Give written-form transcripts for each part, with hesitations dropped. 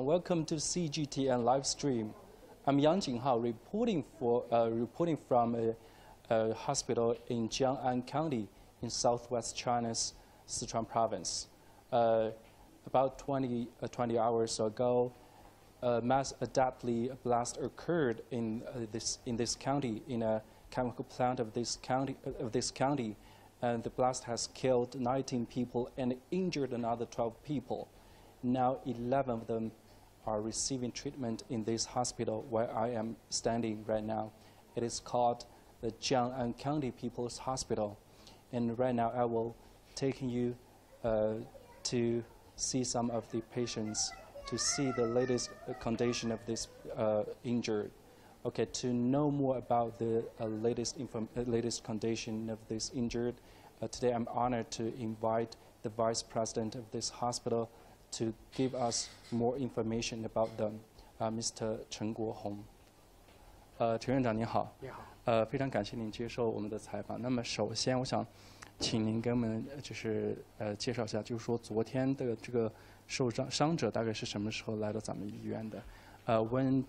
welcome to CGTN live stream. I'm Yang Jinghao reporting from a hospital in Jiang'an County in southwest China's Sichuan Province. About 20 hours ago, a mass deadly blast occurred in this county, in a chemical plant of this county, and the blast has killed 19 people and injured another 12 people. Now 11 of them are receiving treatment in this hospital where I am standing right now. It is called the Jiang'an County People's Hospital. And right now I will take you to see some of the patients, to see the latest condition of this injured. Okay, to know more about the latest condition of this injured, today I'm honored to invite the Vice President of this hospital to give us more information about them, Mr. Chen Guohong. 陈院长您好。你好。非常感谢您接受我们的采访。那么首先，我想请您给我们介绍一下，就是说昨天的这个伤者大概是什么时候来到咱们医院的？When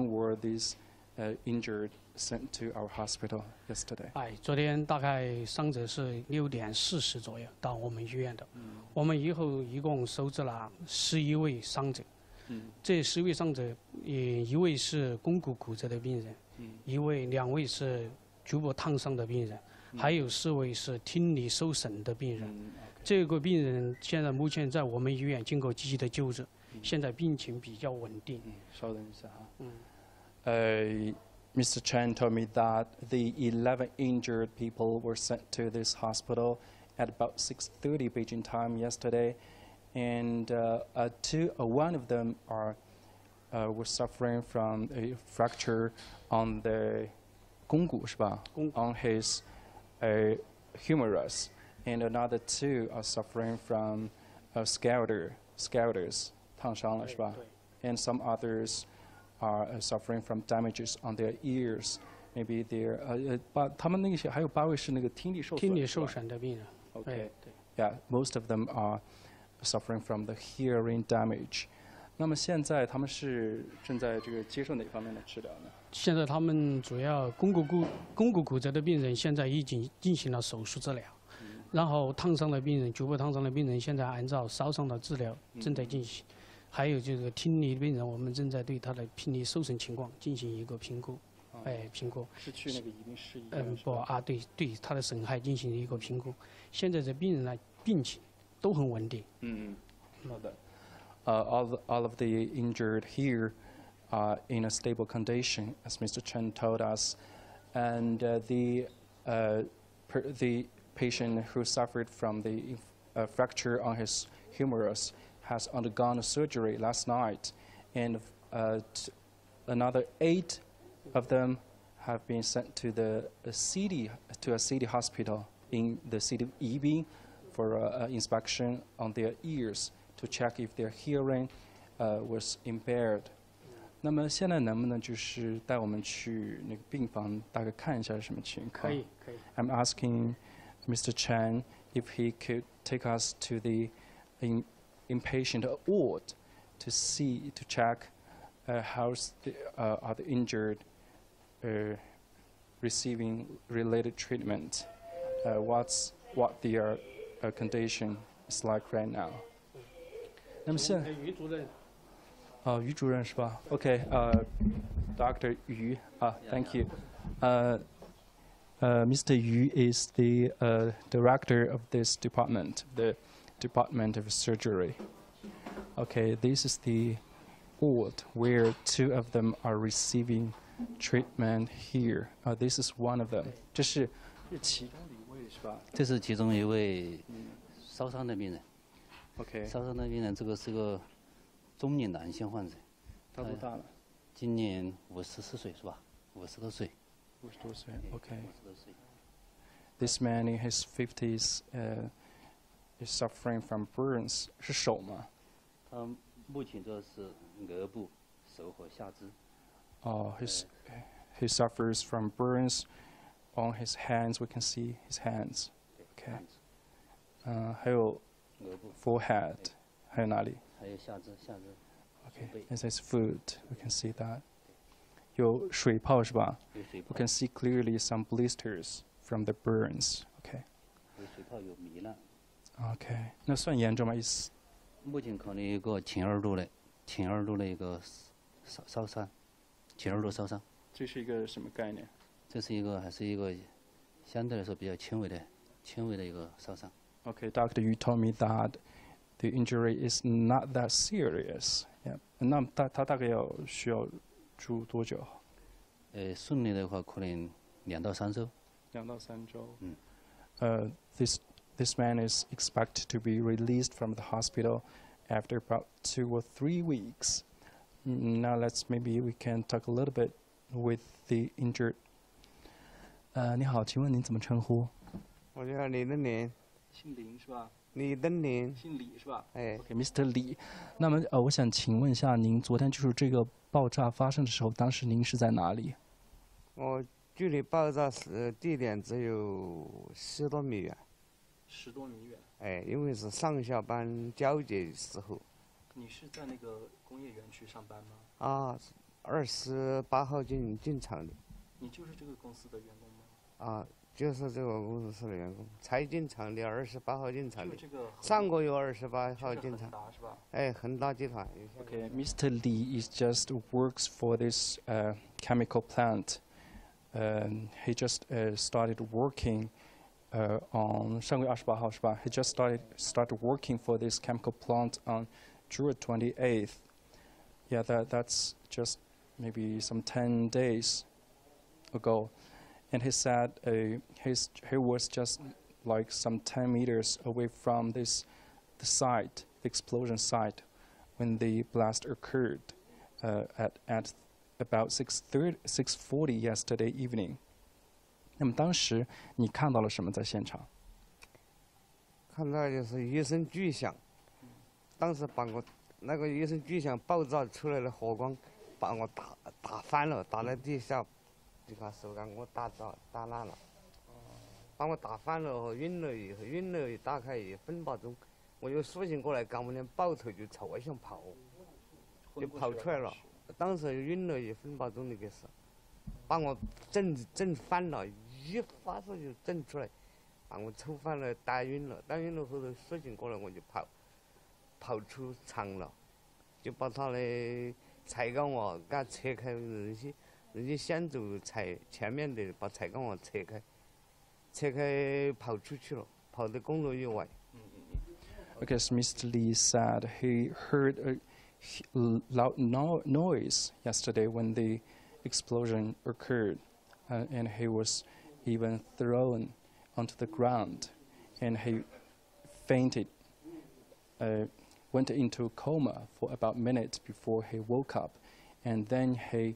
were these injured sent to our hospital yesterday? 昨天大概伤者是6点40左右到我们医院的。我们以后一共收治了11位伤者。这11位伤者，一位是肱骨骨折的病人，2位是局部烫伤的病人，还有4位是听力受损的病人。这个病人现在目前在我们医院经过积极的救治，现在病情比较稳定。稍等一下哈。Mr. Chen told me that the 11 injured people were sent to this hospital at about 6:30 Beijing time yesterday, and one of them were suffering from a fracture on the 肱骨是吧？ on his humerus, and another 2 are suffering from scalders 烫伤了是吧？ and some others are suffering from damages on their ears. Maybe they're 他们那些还有8位是那个听力受损的病人。Okay. Yeah, most of them are suffering from the hearing damage. 那么现在他们是正在这个接受哪方面的治疗呢？现在他们主要肱骨骨折的病人现在已经进行了手术治疗，然后烫伤的病人、局部烫伤的病人现在按照烧伤的治疗正在进行。还有这个听力病人，我们正在对他的听力受损情况进行一个评估，评估。是去那个宜宾市医院？对他的损害进行一个评估。现在这病人呢，病情都很稳定。好的。all of the injured here are in a stable condition, as Mr. Chen told us, and the patient who suffered from the fracture on his humerus has undergone surgery last night, and another 8 of them have been sent to a city hospital in the city of Yibin for inspection on their ears to check if their hearing was impaired. 那么现在能不能就是带我们去那个病房大概看一下是什么情况？可以。I'm asking Mr. Chen if he could take us to the inpatient ward to check how are the injured receiving related treatment, what their condition is like right now. 那么现在于主任，于主任是吧 ？OK， Dr. Yu, thank you. Mr. Yu is the director of this department, the Department of Surgery. Okay, this is the ward where 2 of them are receiving treatment here. This is one of them. 这是其中的一位是吧？这是其中一位烧伤的病人。OK。烧伤的病人，这个是个中年男性患者。他多大了？今年54岁是吧？50多岁。50多岁 ，OK。50多岁。This man in his 50s is suffering from burns. 是手吗？他目前主要是额部、手和下肢。he suffers from burns on his hands. We can see his hands. Okay. 还有 forehead， 还有哪里？还有下肢。Okay, it says food. We can see that. 有水泡是吧？有水 We 泡， can see clearly some blisters from the burns. Okay. 有水泡，有糜烂。 Okay. 那算严重吗？意思？目前考虑一个前二度的一个烧伤，前二度烧伤。这是一个什么概念？这是一个还是一个相对来说比较轻微的一个烧伤。 Okay, doctor, you told me that the injury is not that serious. Yeah. 那他大概需要住多久？顺利的话可能2到3周。2到3周。嗯。This man is expected to be released from the hospital after about 2 or 3 weeks. Now maybe we can talk a little bit with the injured. 你好，请问您怎么称呼？我叫李登林，姓林是吧？李登林，姓李是吧？哎， OK，Mr. Li。那么我想请问一下，您昨天就是这个爆炸发生的时候，当时您是在哪里？我距离爆炸地点只有10多米远。10多米远。哎，因为是上下班交接时候。你是在那个工业园区上班吗？啊，28号进厂的。你就是这个公司的员工吗？啊，就是这个公司的员工，才进厂的，28号进厂的。这个上个月28号进厂。是吧？哎，恒大集团。Okay, Mr. Li is just works for this chemical plant. He just started working on 上个月28号是吧？ He just started working for this chemical plant on June 28th. Yeah, that's just maybe some 10 days ago. And he said he was just like some 10 meters away from the explosion site, when the blast occurred at about 6:40 yesterday evening. 那么当时你看到了什么在现场？看到就是一声巨响，当时把我那个一声巨响爆炸出来的火光，把我打翻了，打在地下。这把手杆我打烂了，把我打翻了，晕了大概1分多钟，我又苏醒过来，赶忙抱头就朝外向跑，就跑出来了。当时晕了1分多钟的个事，把我震翻了，一发射就震出来，把我抽翻了，打晕了后头苏醒过来，我就跑出厂了，就把他的柴钢网给拆开，人家先走前面的把柴钢网拆开跑出去了，跑到公路以外。Because Mr. Li said he heard a loud noise yesterday when the explosion occurred, and he was even thrown onto the ground, and he fainted, went into a coma for about a minute before he woke up, and then he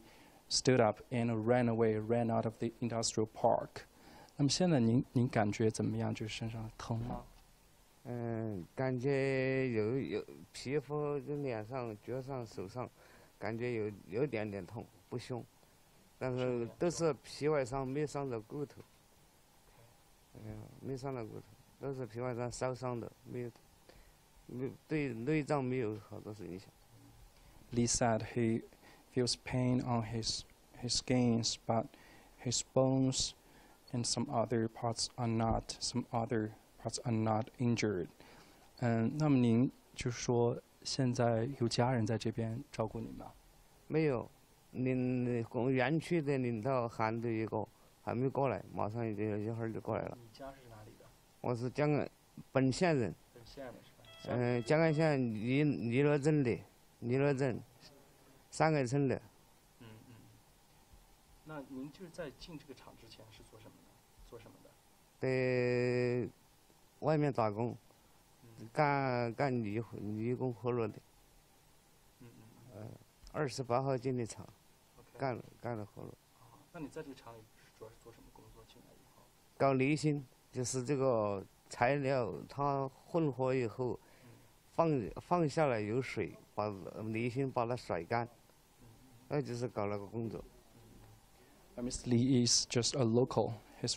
stood up and ran out of the industrial park. 那么现在您感觉怎么样？就是身上疼吗？感觉有皮肤就脸上、脚上、手上，感觉有点痛，不凶，但是都是皮外伤，没伤到骨头。没伤到骨头，都是皮外伤烧伤的，没对内脏没有好多是影响。Lee said he feels pain on his skins, but his bones and some other parts are not injured. 那么您就是说现在有家人在这边照顾你吗？没有，园区的领导喊的一个还没过来，马上一会儿就过来了。你家是哪里的？我是江安本县人。本县的是吧？江安县尼乐镇3个村的。那您就是在进这个厂之前是做什么的？在外面打工，干泥工活络的。28号进的厂，干了活络。那你在这个厂里主要是做什么工作？进来以后？搞离心，就是这个材料它混合以后，放下来有水，把离心把它甩干，那就是搞那个工作。Mr. Li is just a local. He's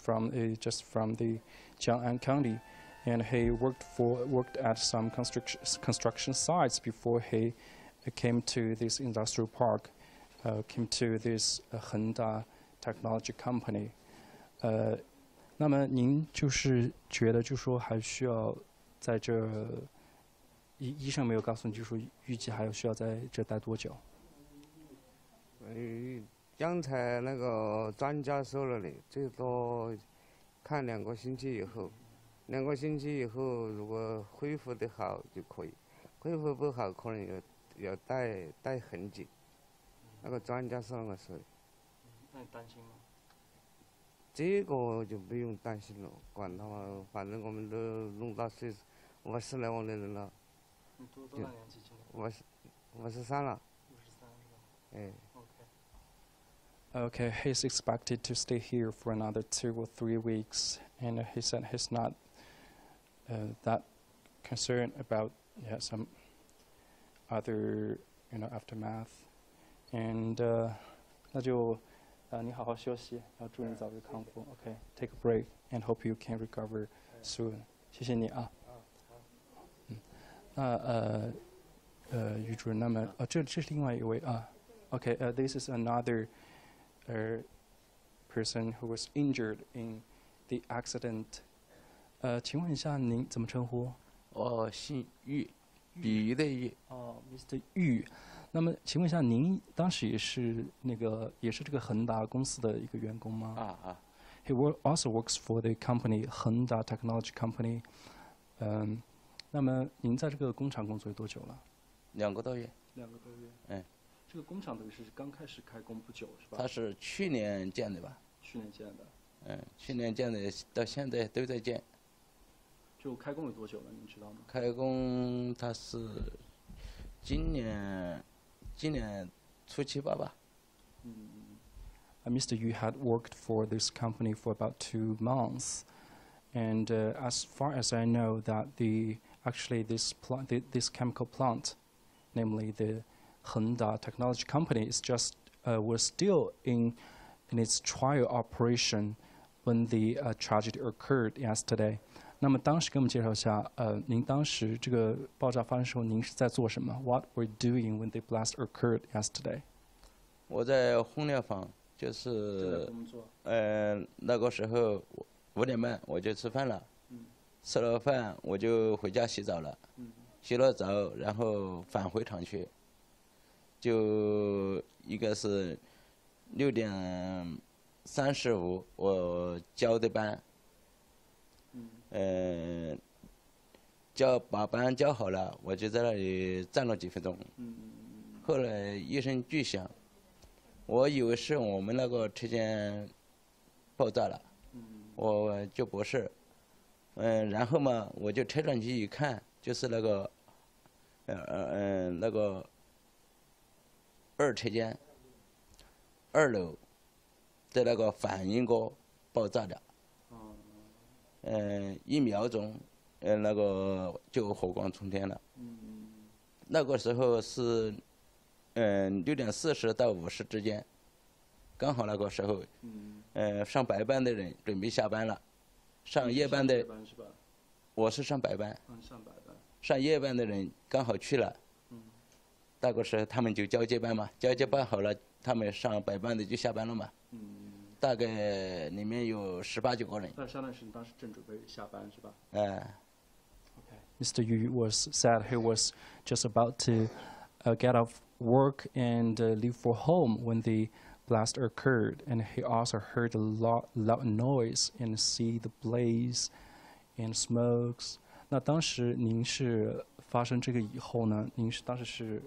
just from the Jiang'an County, and he worked at some construction sites before he came to this industrial park, came to this Henda technology company. 那么您就是觉得，就说还需要在这医生没有告诉你，就说预计还要需要在这待多久？刚才那个专家说了的，最多看2个星期以后，2个星期以后如果恢复得好就可以，恢复不好可能要待很久。那个专家是那么说的。那你担心吗？这个就不用担心了，管他嘛，反正我们都弄到50来万的人了。你多大年纪今年？53了。53是吧？哎。Okay, he's expected to stay here for another 2 or 3 weeks, and he said he's not that concerned about some other aftermath. And 那就你好好休息，要祝你早日康复。Okay, take a break and hope you can recover soon. 谢谢你啊。于主任，那么这是另外一位啊。Okay, this is another person who was injured in the accident. 请问一下您怎么称呼？我姓玉，比喻的喻。哦，Mr. 玉。那么请问一下，您当时也是这个恒达公司的一个员工吗？He also works for the company Henda Technology Company. 那么您在这个工厂工作有多久了？2个多月。2个多月。嗯。这个工厂等于是刚开始开工不久，是吧？它是去年建的吧？去年建的。去年建的，到现在都在建。就开工有多久了？您知道吗？开工它是今年初7、8吧。Mr. Yu had worked for this company for about 2 months, and as far as I know, that this chemical plant, namely the Henda Technology Company, was still in its trial operation when the tragedy occurred yesterday. 那么当时给我们介绍一下，您当时这个爆炸发生时候，您是在做什么 ？What were you doing when the blast occurred yesterday？ 我在烘料房，就是那个时候5点半我就吃饭了，吃了饭我就回家洗澡了，洗了澡然后返回厂去，就一个是6点35我交的班。把班交好了，我就在那里站了几分钟。后来一声巨响，我以为是我们那个车间爆炸了，我就不是。然后嘛，我就车转机一看，就是那个2车间2楼的那个反应锅爆炸的。1秒钟，那个就火光冲天了。那个时候是6点40到50之间，刚好那个时候，上白班的人准备下班了，上夜班的，我是上白班，上夜班的人刚好去了，那个时候他们就交接班嘛，交接班好了，他们上白班的就下班了嘛。大概里面有18、19个人。那相当于是你当时正准备下班是吧？Mr. Yu said he was just about to get off work and leave for home when the blast occurred, and he also heard a loud noise and see the blaze and smokes. 那当时您是发生这个以后呢？您是当时是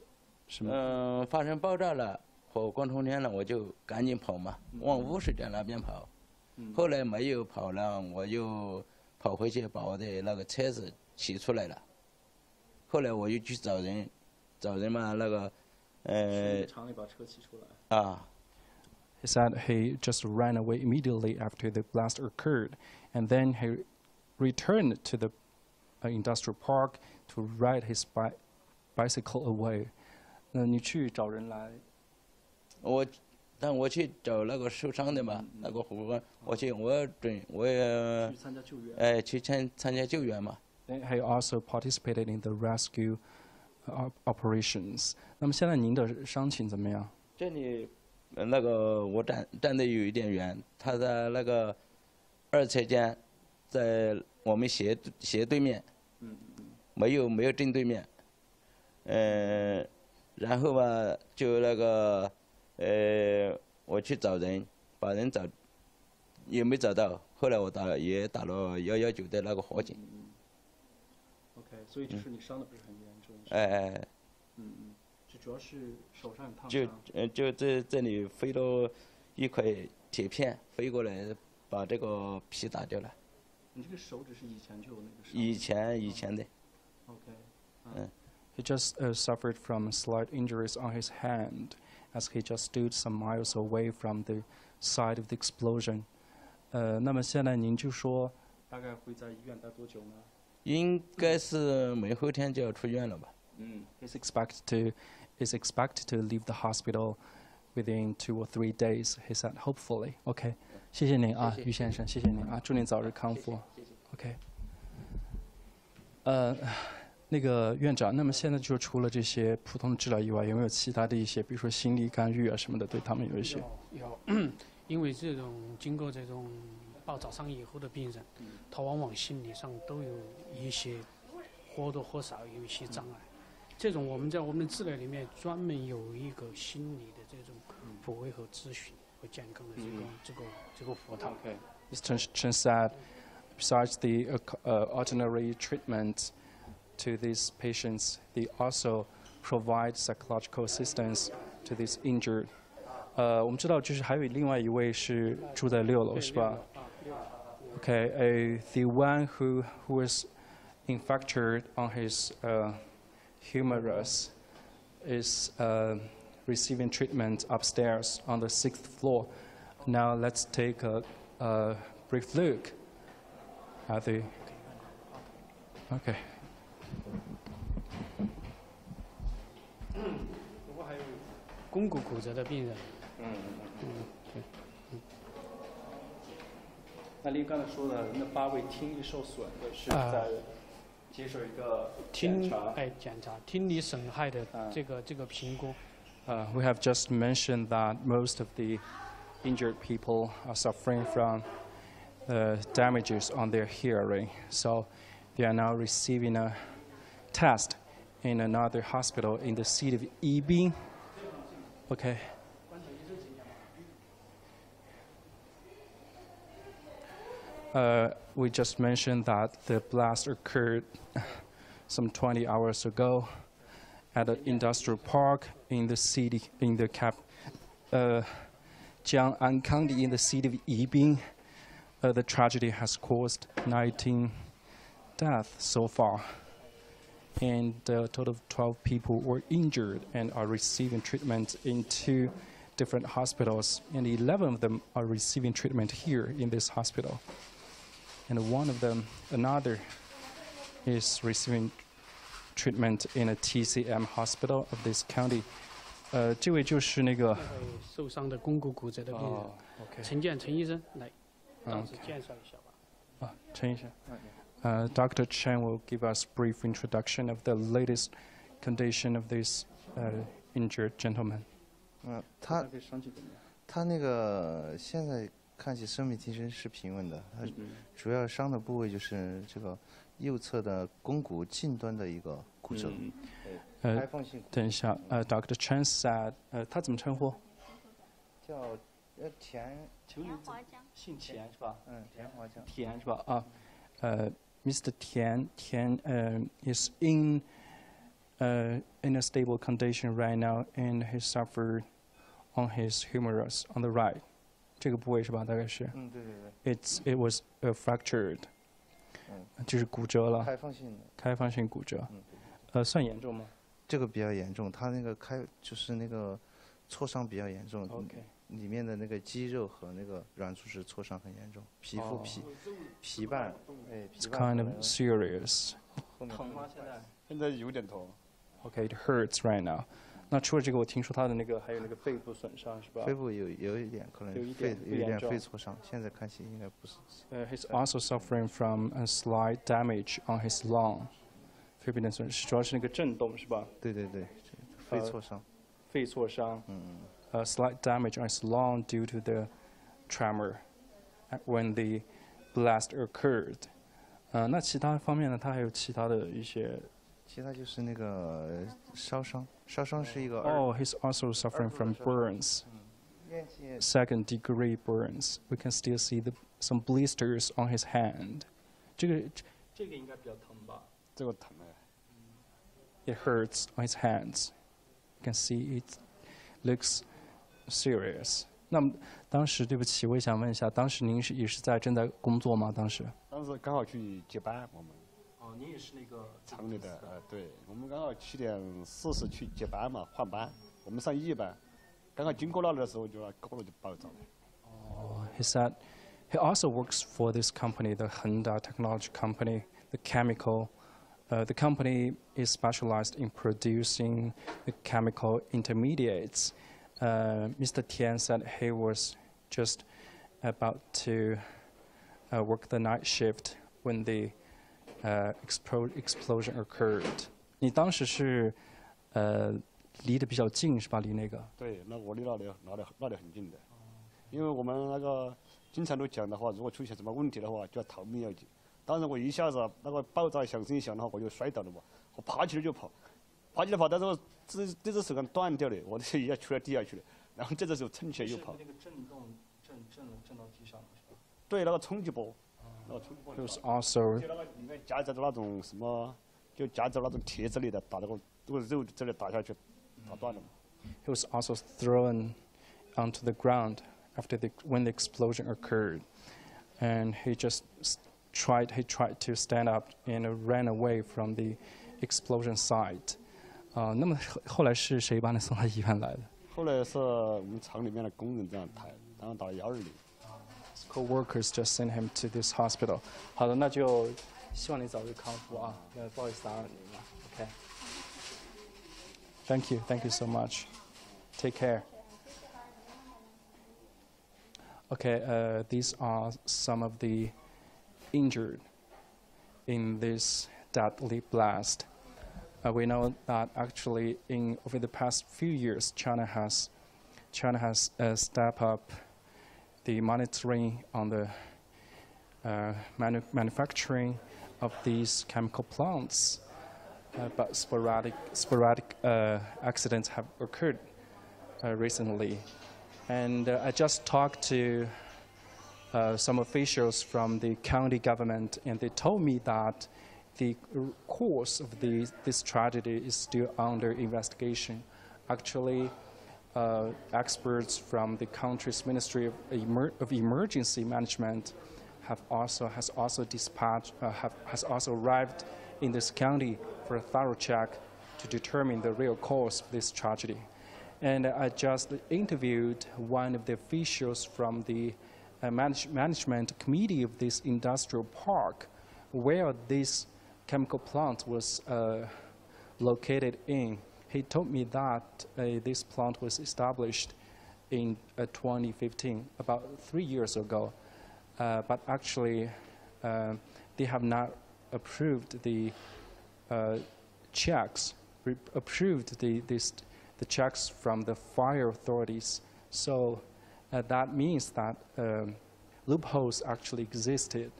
什么？发生爆炸了。火光冲天了，我就赶紧跑嘛，往污水站那边跑。后来没有跑了，我又跑回去把我的那个车子骑出来了。后来我又去找人嘛，那个厂里把车骑出来。He said he just ran away immediately after the blast occurred, and then he returned to the industrial park to ride his bicycle away. 那你去找人来？但我去找那个受伤的嘛，那个火光，我也去参加救援。去参加救援嘛。Then he also participated in the rescue operations。那么现在您的伤情怎么样？这里，那个我站的有一点远，他在那个2车间，在我们斜对面，没有正对面，然后吧，就那个我去找人，把人也没找到，后来我打了119的那个火警。OK， 所以就是你伤的不是很严重。就主要是手上有烫伤。就这里飞了一块铁片飞过来，把这个皮打掉了。你这个手指是以前就有那个伤？以前的。OK。He just suffered from slight injuries on his hand as he just stood some miles away from the site of the explosion. 那么现在您就说大概会在医院待多久呢？应该是明后天就要出院了吧。He's expected to leave the hospital within 2 or 3 days. He said, hopefully. OK， 谢谢您啊，于先生，谢谢您啊，祝您早日康复。OK。那个院长，那么现在就除了这些普通的治疗以外，有没有其他的一些，比如说心理干预啊什么的，对他们有一些？有，因为经过这种爆炸伤以后的病人，他往往心理上都有一些或多或少有一些障碍。这种我们在我们的治疗里面专门有一个心理的这种抚慰和咨询和健康的这个辅导。Mr. Chen said, besides the ordinary treatment to these patients, they also provide psychological assistance to these injured. 我们知道就是还有另外一位是住在6楼是吧？Okay, the one who was infected on his humerus is receiving treatment upstairs on the 6th floor. Now let's take a brief look at the. Okay. 不过还有肱骨骨折的病人。对。那您刚才说的那8位听力受损的是在接受一个检查听力损害的这个评估。We have just mentioned that most of the injured people are suffering from damages on their hearing, so they are now receiving a test in another hospital in the city of Yibin. Okay. We just mentioned that the blast occurred some 20 hours ago at an industrial park in the city, in the Jiang'an County, in the city of Yibin. The tragedy has caused 19 deaths so far, and a total of 12 people were injured and are receiving treatment in 2 different hospitals, and 11 of them are receiving treatment here in this hospital. And one of them, another, is receiving treatment in a TCM hospital of this county. 这位就是那个受伤的肱骨骨折的病人。陈医生来，当时介绍一下吧。陈医生。Dr. Chen will give us brief introduction of the latest condition of this injured gentleman. 他那个现在看起生命体征是平稳的，他主要伤的部位就是这个右侧的肱骨近端的一个骨折。开放性。等一下，Dr. Chen said， 他怎么称呼？叫田华江，姓田是吧？田华江。田是吧？啊，Mr. Tian is in a stable condition right now, and he suffered on his humerus on the right. 这个部位是吧？大概是。对。It was fractured. 就是骨折了。开放性骨折。算严重吗？这个比较严重，他那个就是那个挫伤比较严重。OK。里面的那个肌肉和那个软组织挫伤很严重，皮肤皮瓣。It's kind of serious. 疼吗？现在有点疼。Okay, it hurts right now. 那除了这个，我听说他的那个还有那个肺部损伤是吧？肺部有一点可能有一点肺挫伤，现在看起应该不是。He's also suffering from a slight damage on his lung. 肺部内损失主要是那个震动是吧？对对对，肺挫伤。肺挫伤。Slight damage on his lung due to the tremor when the blast occurred. 那其他方面呢？他还有其他的一些。其他就是那个烧伤，烧伤是一个。Oh, he's also suffering from burns. Second degree burns. We can still see some blisters on his hand. 这个应该比较疼吧？这个疼哎。It hurts on his hands. You can see it looks serious. 那么当时对不起，我也想问一下，当时您也是正在工作吗？当时当时刚好去接班，我们。哦，您也是那个厂里的，对，我们刚好7点40去接班嘛，换班。我们上夜班，刚好经过那里的时候，高楼就爆炸了。Oh, he said he also works for this company, the Honda technology company, the chemical. The company is specialized in producing the chemical intermediates. Mr. Tian said he was just about to work the night shift when the explosion occurred. 你当时是离得比较近是吧？离那个？对，那我离那里很近的，因为我们那个经常都讲的话，如果出现什么问题的话，就要逃命要紧。当时我一下子那个爆炸响声一响的话，我就摔倒了嘛，我爬起来就跑，但是我这只手刚断掉了，我这一下垂到地下去了，然后这只手撑起来又跑。那个震动震到地上了是吧？对，那个冲击波，那个冲击波。It was also 就那个里面夹杂着那种什么，就夹着那种铁之类的，打这个肉这里打下去，打断了。He was also thrown onto the ground when the explosion occurred, and he tried to stand up and ran away from the explosion site. 那么后来是谁把你送到医院来的？后来是我们厂里面的工人这样抬，然后打120。Co-workers just sent him to this hospital. 好的，那就希望你早日康复啊。不好意思打扰您了。OK. Thank you so much. Take care. Okay, these are some of the injured in this deadly blast. We know that actually over the past few years, China has stepped up the monitoring on the manufacturing of these chemical plants, but sporadic accidents have occurred recently. And I just talked to some officials from the county government, and they told me that the cause of this tragedy is still under investigation. Actually, experts from the country's Ministry of Emergency Management has also arrived in this county for a thorough check to determine the real cause of this tragedy. And I just interviewed one of the officials from the management committee of this industrial park, where this chemical plant was located in. He told me that this plant was established in 2015, about 3 years ago. But actually, they have not approved the checks, approved the checks from the fire authorities. So that means that loopholes actually existed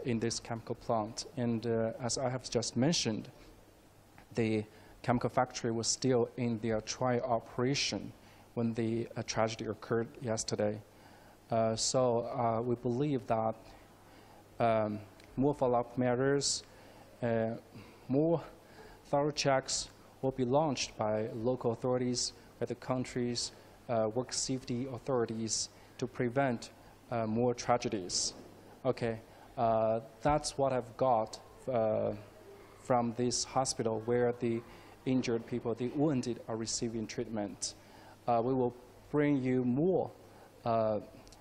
in this chemical plant. And as I have just mentioned, the chemical factory was still in their trial operation when the tragedy occurred yesterday. So we believe that more follow-up measures, more thorough checks will be launched by local authorities, by the country's work safety authorities to prevent more tragedies. Okay, that's what I've got from this hospital where the injured people, the wounded, are receiving treatment. We will bring you more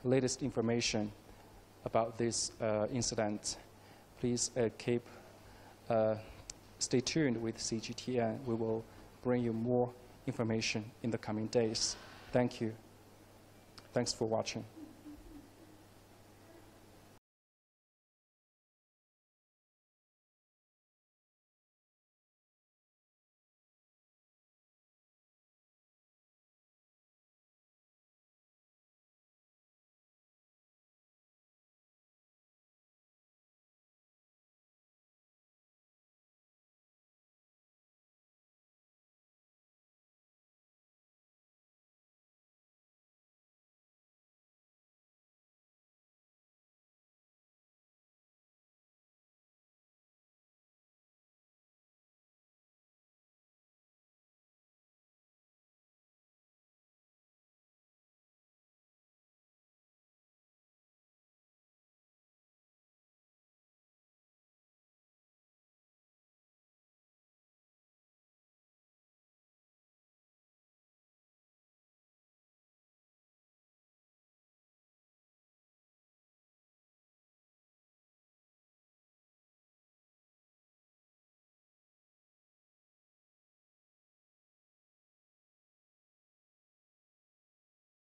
latest information about this incident. Please stay tuned with CGTN. We will bring you more information in the coming days. Thank you. Thanks for watching.